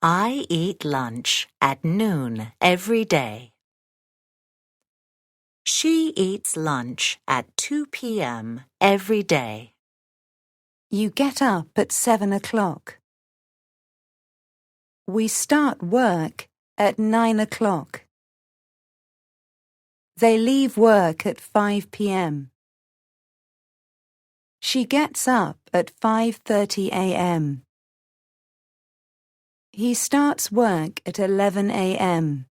I eat lunch at noon every day. She eats lunch at 2 p.m. every day. You get up at 7 o'clock. We start work at 9 o'clock. They leave work at 5 p.m. She gets up at 5:30 a.m. He starts work at 11 a.m.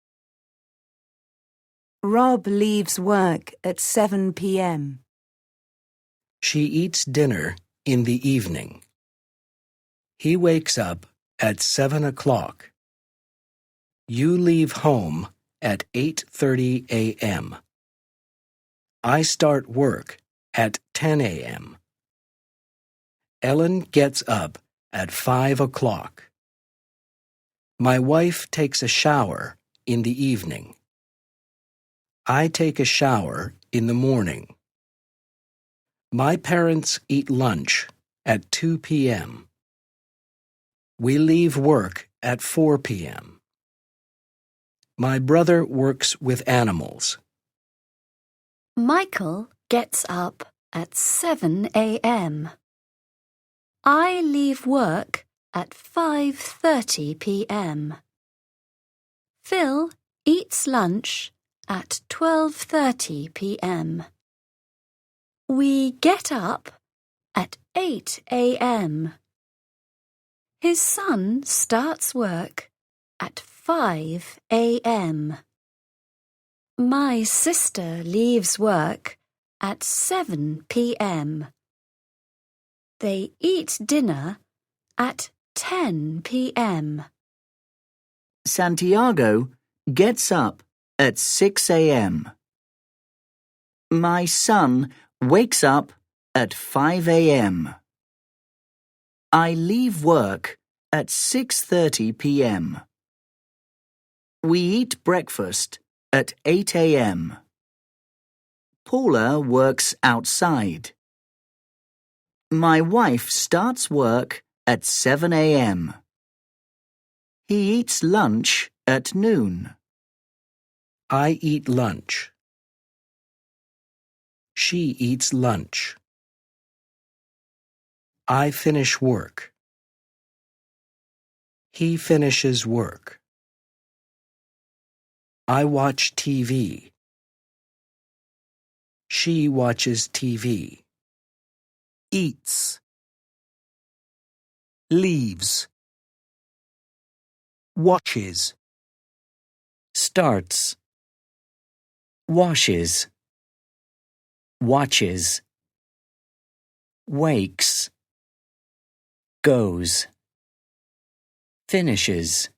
Rob leaves work at 7 p.m. She eats dinner in the evening. He wakes up at 7 o'clock. You leave home at 8:30 a.m. I start work at 10 a.m. Ellen gets up at 5 o'clock. My wife takes a shower in the evening. I take a shower in the morning. My parents eat lunch at 2 p.m. We leave work at 4 p.m. My brother works with animals. Michael gets up at 7 a.m. I leave work at 5:30 p.m. Phil eats lunch at 12:30 p.m. We get up at 8 a.m. His son starts work at 5 a.m. My sister leaves work at 7 p.m. They eat dinner at 10 p.m. Santiago gets up at 6 a.m. My son wakes up at 5 a.m. I leave work at 6:30 p.m. We eat breakfast at 8 a.m. Paula works outside. My wife starts work at 7 a.m. He eats lunch at noon. I eat lunch. She eats lunch. I finish work. He finishes work. I watch TV. She watches TV. Eats, leaves, watches, Starts, washes, watches, wakes, goes, finishes,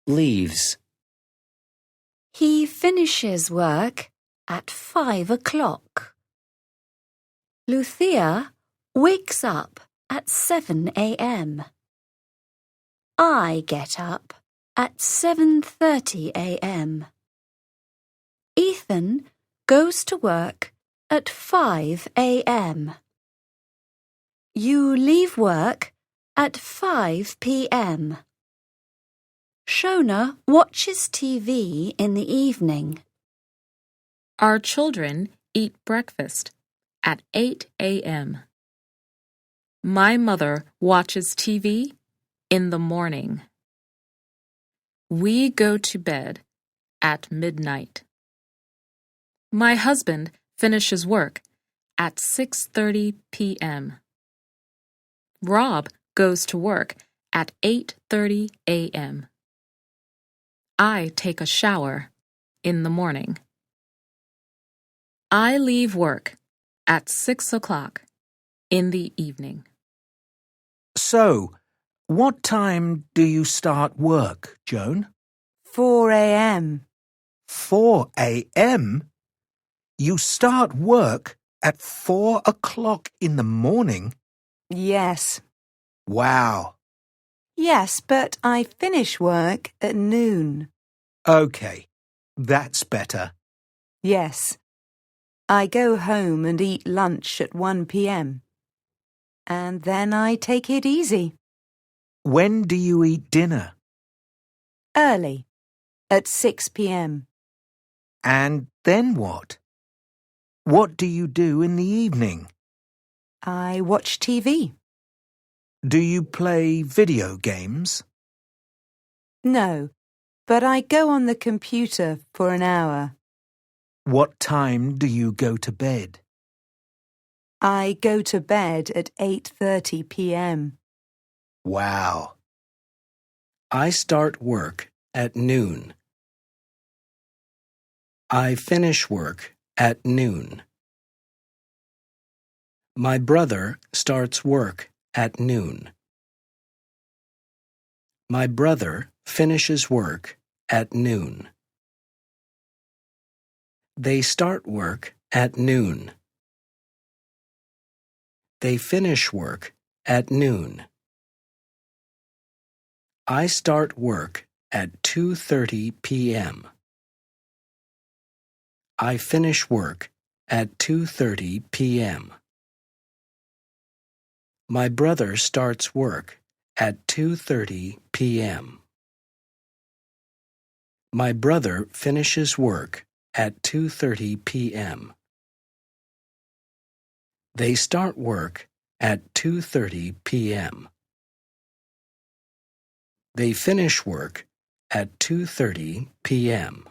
leaves. He finishes work at 5 o'clock. Lucia wakes up at 7 a.m. I get up at 7:30 a.m. Ethan goes to work at 5 a.m. You leave work at 5 p.m. Shona watches TV in the evening. Our children eat breakfast at 8 a.m. My mother watches TV in the morning. We go to bed at midnight. My husband finishes work at 6:30 p.m. Rob goes to work at 8:30 a.m. I take a shower in the morning. I leave work at 6 o'clock in the evening. So, what time do you start work, Joan? 4 a.m. 4 a.m.? You start work at 4 o'clock in the morning? Yes. Wow. Yes, but I finish work at noon. Okay, that's better. Yes. I go home and eat lunch at 1 p.m. And then I take it easy. When do you eat dinner? Early. At 6 p.m. And then what? What do you do in the evening? I watch TV. Do you play video games? No, but I go on the computer for an hour. What time do you go to bed? I go to bed at 8:30 p.m. Wow. I start work at noon. I finish work at noon. My brother starts work at noon. My brother finishes work at noon. They start work at noon. They finish work at noon. I start work at 2:30 p.m. I finish work at 2:30 p.m. My brother starts work at 2:30 p.m. My brother finishes work at 2:30 p.m. They start work at 2:30 p.m. They finish work at 2:30 p.m.